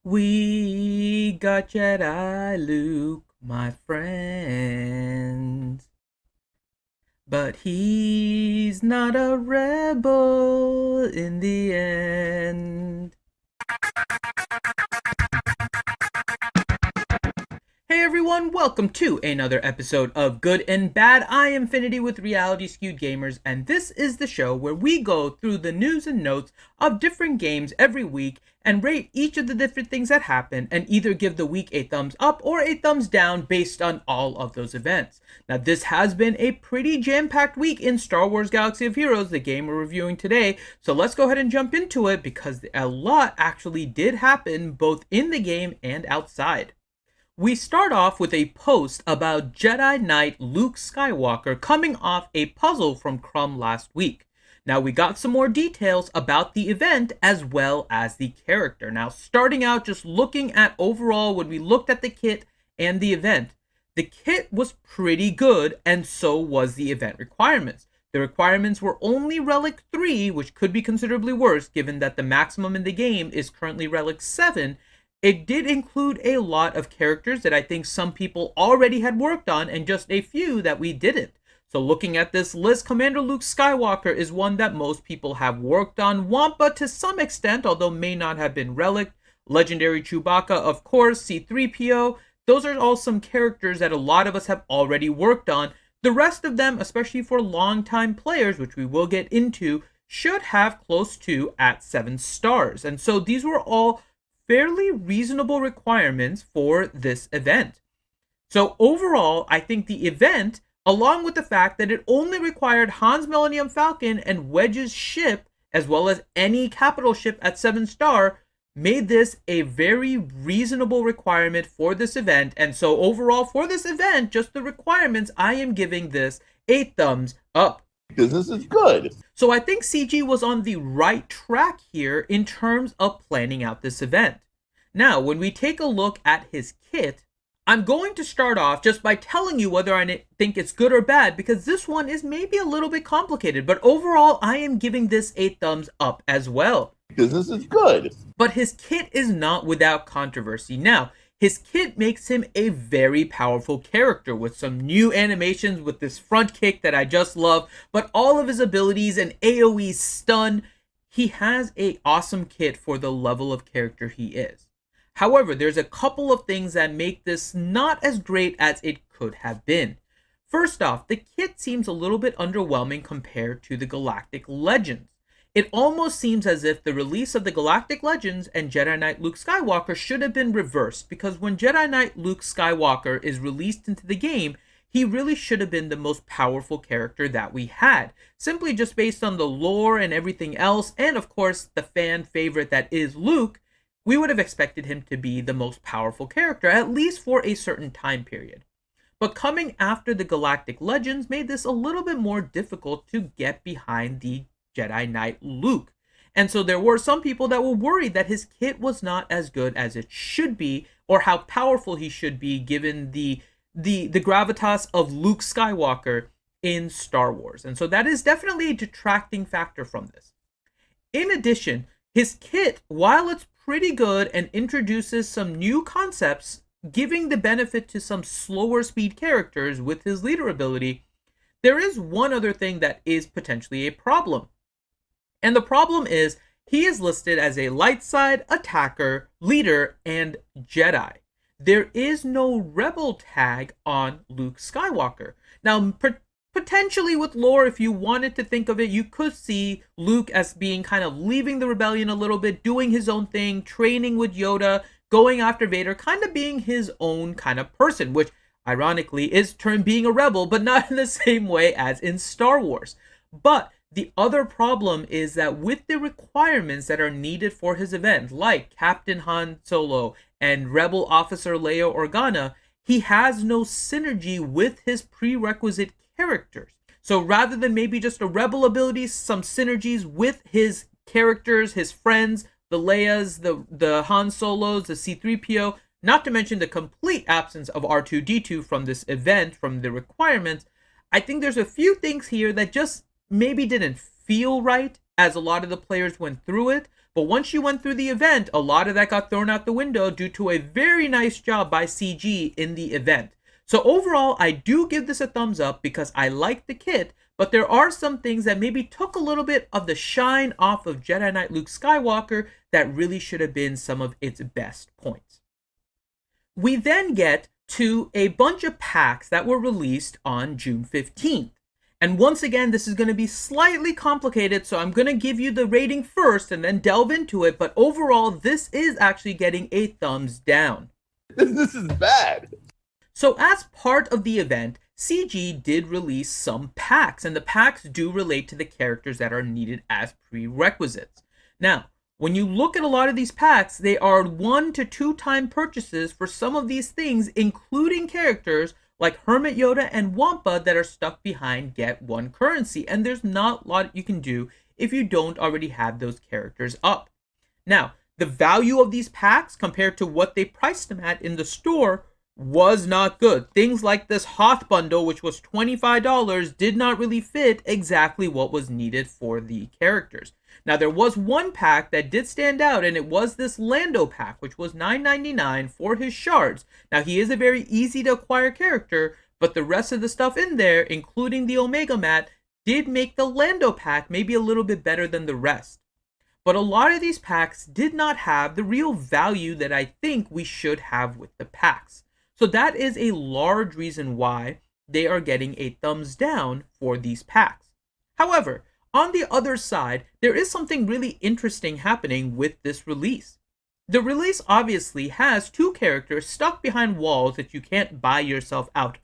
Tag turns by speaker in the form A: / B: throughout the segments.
A: We got Jedi Luke, my friend. But he's not a rebel in the end. Hey everyone, welcome to another episode of Good and Bad. I am Infinity with Reality Skewed Gamers, and this is the show where we go through the news and notes of different games every week and rate each of the different things that happen and either give the week a thumbs up or a thumbs down based on all of those events. Now, this has been a pretty jam-packed week in Star Wars Galaxy of Heroes, the game we're reviewing today, so let's go ahead and jump into it because a lot actually did happen both in the game and outside. We start off with a post about Jedi Knight Luke Skywalker coming off a puzzle from Crumb last week. Now, we got some more details about the event as well as the character. Now, starting out just looking at overall when we looked at the kit and the event, the kit was pretty good and so was the event requirements. The requirements were only Relic 3, which could be considerably worse given that the maximum in the game is currently Relic 7. It did include a lot of characters that I think some people already had worked on and just a few that we didn't. So looking at this list, Commander Luke Skywalker is one that most people have worked on. Wampa to some extent, although may not have been Relic. Legendary Chewbacca, of course. C-3PO. Those are all some characters that a lot of us have already worked on. The rest of them, especially for longtime players, which we will get into, should have close to at 7 stars. And so these were all fairly reasonable requirements for this event. So overall, I think the event, along with the fact that it only required Han's Millennium Falcon and Wedge's ship, as well as any capital ship at 7 star, made this a very reasonable requirement for this event. And so overall for this event, just the requirements, I am giving this a thumbs up.
B: Business is good.
A: So I think CG was on the right track here in terms of planning out this event. Now, when we take a look at his kit, I'm going to start off just by telling you whether I think it's good or bad, because this one is maybe a little bit complicated, but overall, I am giving this a thumbs up as well.
B: Business is good.
A: But his kit is not without controversy. Now, his kit makes him a very powerful character with some new animations with this front kick that I just love, but all of his abilities and AoE stun, he has an awesome kit for the level of character he is. However, there's a couple of things that make this not as great as it could have been. First off, the kit seems a little bit underwhelming compared to the Galactic Legends. It almost seems as if the release of the Galactic Legends and Jedi Knight Luke Skywalker should have been reversed, because when Jedi Knight Luke Skywalker is released into the game, he really should have been the most powerful character that we had, simply just based on the lore and everything else, and of course the fan favorite that is Luke. We would have expected him to be the most powerful character, at least for a certain time period. But coming after the Galactic Legends made this a little bit more difficult to get behind the Jedi Knight Luke. And so there were some people that were worried that his kit was not as good as it should be, or how powerful he should be given the gravitas of Luke Skywalker in Star Wars. And so that is definitely a detracting factor from this. In addition, his kit, while it's pretty good and introduces some new concepts, giving the benefit to some slower speed characters with his leader ability, there is one other thing that is potentially a problem. And the problem is he is listed as a light side, attacker, leader, and Jedi. There is no rebel tag on Luke Skywalker. Now, potentially with lore, if you wanted to think of it, you could see Luke as being kind of leaving the rebellion a little bit, doing his own thing, training with Yoda, going after Vader, kind of being his own kind of person, which ironically is termed being a rebel, but not in the same way as in Star Wars. But the other problem is that with the requirements that are needed for his event, like Captain Han Solo and Rebel Officer Leia Organa, he has no synergy with his prerequisite characters. So rather than maybe just a rebel ability, some synergies with his characters, his friends, the Leias, the Han Solos, the C-3PO, not to mention the complete absence of R2-D2 from this event, from the requirements, I think there's a few things here that just maybe didn't feel right as a lot of the players went through it, But once you went through the event, a lot of that got thrown out the window due to a very nice job by CG in the event. So overall, I do give this a thumbs up because I like the kit, but there are some things that maybe took a little bit of the shine off of Jedi Knight Luke Skywalker that really should have been some of its best points. We then get to a bunch of packs that were released on June 15th. And once again, this is going to be slightly complicated, so I'm going to give you the rating first and then delve into it, but overall, this is actually getting a thumbs down.
B: This is bad.
A: So as part of the event, CG did release some packs, and the packs do relate to the characters that are needed as prerequisites. Now, when you look at a lot of these packs, they are 1 to 2 time purchases for some of these things, including characters like Hermit Yoda and Wampa that are stuck behind Get One currency, and there's not a lot you can do if you don't already have those characters up. Now, the value of these packs compared to what they priced them at in the store was not good. Things like this Hoth bundle, which was $25, did not really fit exactly what was needed for the characters. Now, there was one pack that did stand out, and it was this Lando pack, which was $9.99 for his shards. Now, he is a very easy to acquire character, but the rest of the stuff in there, including the Omega Mat, did make the Lando pack maybe a little bit better than the rest. But a lot of these packs did not have the real value that I think we should have with the packs. So that is a large reason why they are getting a thumbs down for these packs. However, on the other side, there is something really interesting happening with this release. The release obviously has 2 characters stuck behind walls that you can't buy yourself out of.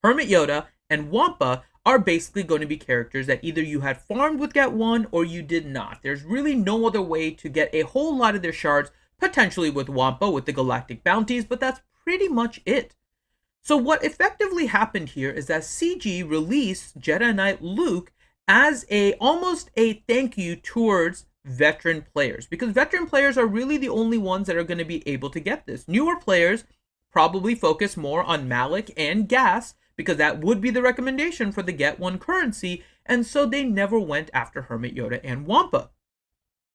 A: Hermit Yoda and Wampa are basically going to be characters that either you had farmed with Get One or you did not. There's really no other way to get a whole lot of their shards, potentially with Wampa with the galactic bounties, but that's pretty much it. So what effectively happened here is that CG released Jedi Knight Luke as almost a thank you towards veteran players, because veteran players are really the only ones that are going to be able to get this. Newer players probably focus more on Malak and Gas, because that would be the recommendation for the Get One currency, and so they never went after Hermit Yoda and Wampa.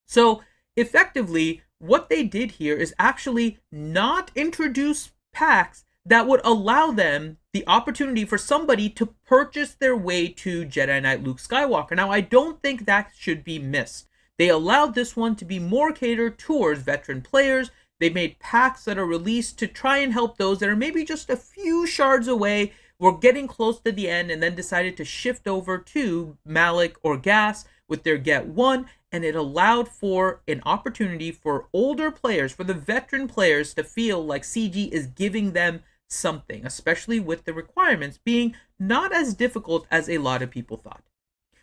A: So effectively, what they did here is actually not introduce packs that would allow them the opportunity for somebody to purchase their way to Jedi Knight Luke Skywalker. Now, I don't think that should be missed. They allowed this one to be more catered towards veteran players. They made packs that are released to try and help those that are maybe just a few shards away, were getting close to the end, and then decided to shift over to Malak or Gas with their Get One, and it allowed for an opportunity for older players, for the veteran players, to feel like CG is giving them something, especially with the requirements being not as difficult as a lot of people thought.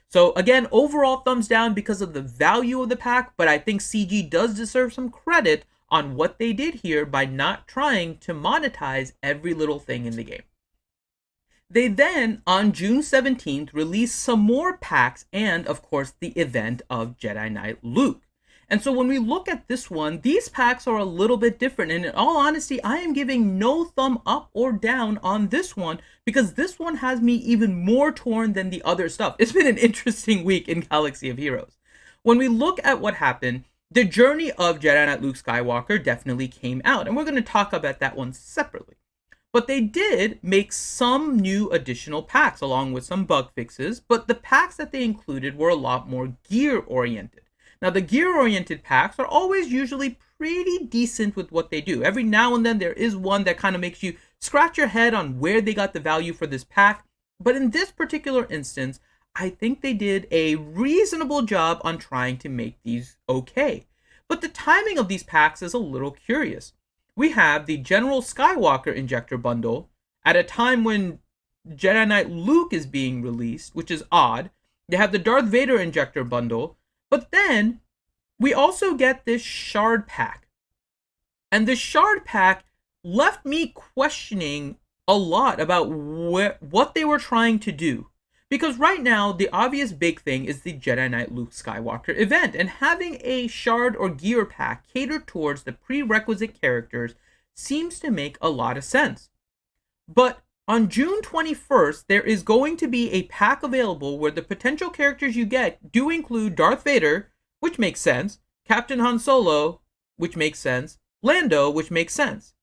A: So again, overall thumbs down because of the value of the pack, but I think CG does deserve some credit on what they did here by not trying to monetize every little thing in the game. They then, on June 17th, released some more packs and, of course, the event of Jedi Knight Luke. And so when we look at this one, these packs are a little bit different. And in all honesty, I am giving no thumb up or down on this one because this one has me even more torn than the other stuff. It's been an interesting week in Galaxy of Heroes. When we look at what happened, the journey of Jedi Knight Luke Skywalker definitely came out. And we're going to talk about that one separately. But they did make some new additional packs along with some bug fixes, but the packs that they included were a lot more gear-oriented. Now, the gear-oriented packs are always usually pretty decent with what they do. Every now and then there is one that kind of makes you scratch your head on where they got the value for this pack, but in this particular instance, I think they did a reasonable job on trying to make these okay. But the timing of these packs is a little curious. We have the General Skywalker Injector Bundle at a time when Jedi Knight Luke is being released, which is odd. You have the Darth Vader Injector Bundle, but then we also get this Shard Pack. And the Shard Pack left me questioning a lot about what they were trying to do. Because right now, the obvious big thing is the Jedi Knight Luke Skywalker event, and having a shard or gear pack catered towards the prerequisite characters seems to make a lot of sense. But on June 21st, there is going to be a pack available where the potential characters you get do include Darth Vader, which makes sense, Captain Han Solo, which makes sense, Lando, which makes sense.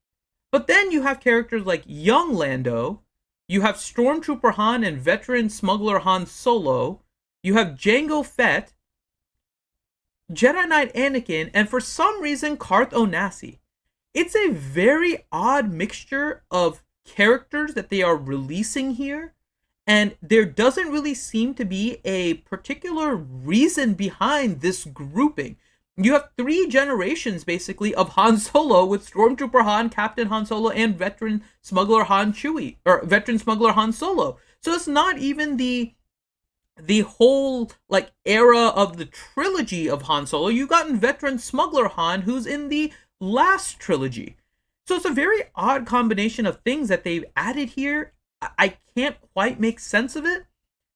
A: But then you have characters like young Lando, you have Stormtrooper Han and veteran smuggler Han Solo, you have Jango Fett, Jedi Knight Anakin, and for some reason Karth Onasi. It's a very odd mixture of characters that they are releasing here, and there doesn't really seem to be a particular reason behind this grouping. You have 3 generations basically of Han Solo with Stormtrooper Han, Captain Han Solo, and veteran smuggler Han Chewie, or veteran smuggler Han Solo. So it's not even the whole like era of the trilogy of Han Solo. You've gotten veteran smuggler Han, who's in the last trilogy. So it's a very odd combination of things that they've added here. I can't quite make sense of it.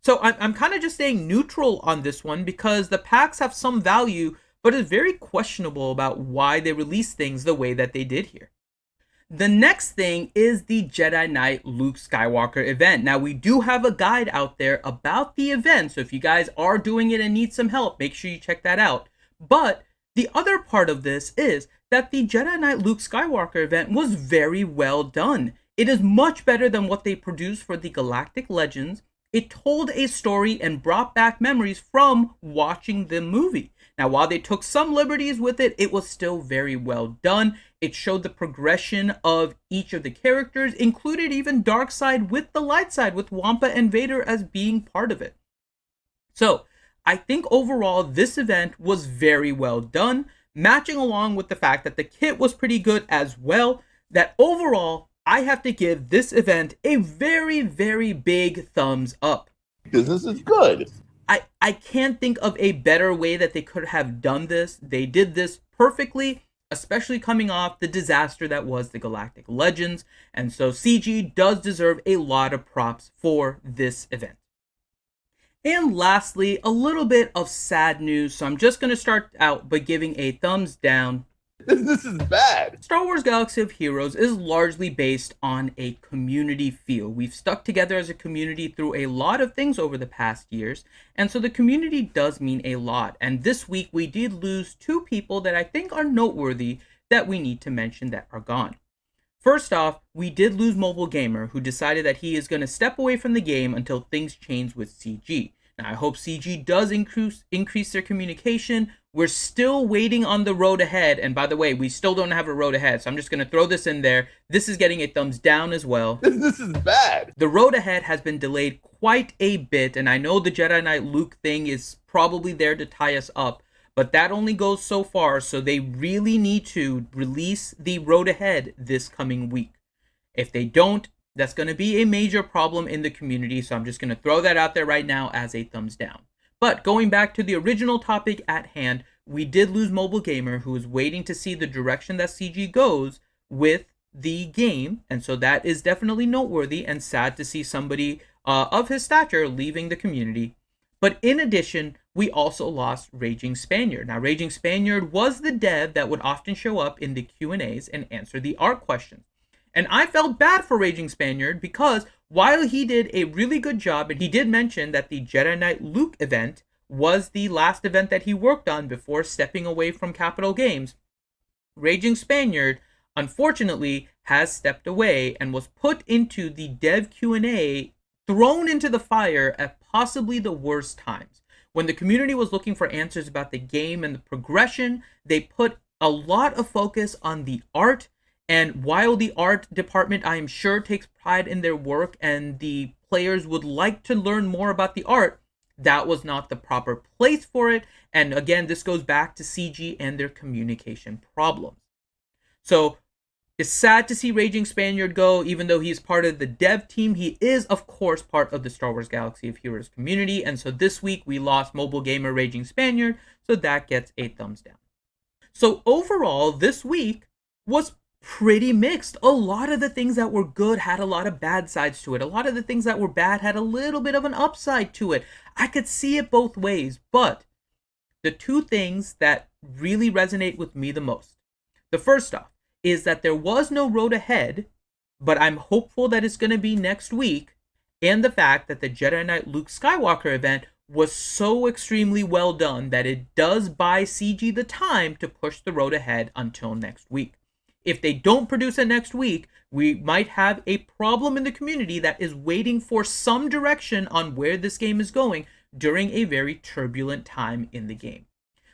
A: So I'm kind of just staying neutral on this one because the packs have some value, but it's very questionable about why they release things the way that they did here. The next thing is the Jedi Knight Luke Skywalker event. Now, we do have a guide out there about the event, so if you guys are doing it and need some help, make sure you check that out. But the other part of this is that the Jedi Knight Luke Skywalker event was very well done. It is much better than what they produced for the Galactic Legends. It told a story and brought back memories from watching the movie. Now, while they took some liberties with it, it was still very well done. It showed the progression of each of the characters, included even Darkseid with the light side, with Wampa and Vader as being part of it. So, I think overall, this event was very well done, matching along with the fact that the kit was pretty good as well, that overall, I have to give this event a very, very big thumbs up.
B: Business is good.
A: I can't think of a better way that they could have done this. They did this perfectly, especially coming off the disaster that was the Galactic Legends. And so CG does deserve a lot of props for this event. And lastly, a little bit of sad news. So I'm just going to start out by giving a thumbs down.
B: This is bad.
A: Star Wars Galaxy of Heroes is largely based on a community feel. We've stuck together as a community through a lot of things over the past years, and so the community does mean a lot. And this week we did lose 2 people that I think are noteworthy that we need to mention that are gone. First off, we did lose Mobile Gamer, who decided that he is going to step away from the game until things change with CG. Now, I hope CG does increase their communication. We're still waiting on the road ahead. And by the way, we still don't have a road ahead. So I'm just going to throw this in there. This is getting a thumbs down as well.
B: This is bad.
A: The road ahead has been delayed quite a bit. And I know the Jedi Knight Luke thing is probably there to tie us up. But that only goes so far. So they really need to release the road ahead this coming week. If they don't, that's going to be a major problem in the community, so I'm just going to throw that out there right now as a thumbs down. But going back to the original topic at hand, we did lose Mobile Gamer, who is waiting to see the direction that CG goes with the game, and so that is definitely noteworthy and sad to see somebody of his stature leaving the community. But in addition, we also lost Raging Spaniard. Now, Raging Spaniard was the dev that would often show up in the Q&As and answer the art questions. And I felt bad for Raging Spaniard because while he did a really good job, and he did mention that the Jedi Knight Luke event was the last event that he worked on before stepping away from Capital Games, Raging Spaniard, unfortunately, has stepped away and was put into the dev Q&A, thrown into the fire at possibly the worst times. When the community was looking for answers about the game and the progression, they put a lot of focus on the art. And while the art department, I am sure, takes pride in their work and the players would like to learn more about the art, that was not the proper place for it. And again, this goes back to CG and their communication problems. So it's sad to see Raging Spaniard go, even though he's part of the dev team. He is, of course, part of the Star Wars Galaxy of Heroes community. And so this week we lost Mobile Gamer Raging Spaniard, so that gets a thumbs down. So overall, this week was pretty mixed. A lot of the things that were good had a lot of bad sides to it. A lot of the things that were bad had a little bit of an upside to it. I could see it both ways, but the 2 things that really resonate with me the most. The first off is that there was no road ahead, but I'm hopeful that it's going to be next week, and the fact that the Jedi Knight Luke Skywalker event was so extremely well done that it does buy CG the time to push the road ahead until next week. If they don't produce it next week, we might have a problem in the community that is waiting for some direction on where this game is going during a very turbulent time in the game.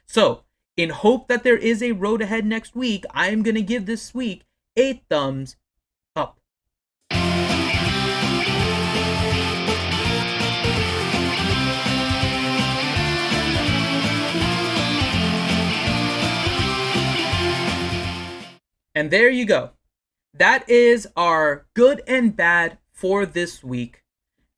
A: So, in hope that there is a road ahead next week, I am going to give this week a thumbs up. And there you go. That is our good and bad for this week.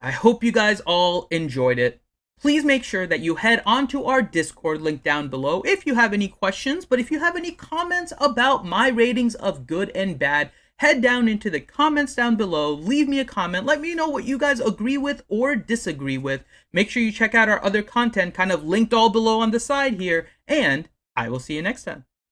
A: I hope you guys all enjoyed it. Please make sure that you head onto our Discord link down below if you have any questions. But if you have any comments about my ratings of good and bad, head down into the comments down below. Leave me a comment. Let me know what you guys agree with or disagree with. Make sure you check out our other content kind of linked all below on the side here. And I will see you next time.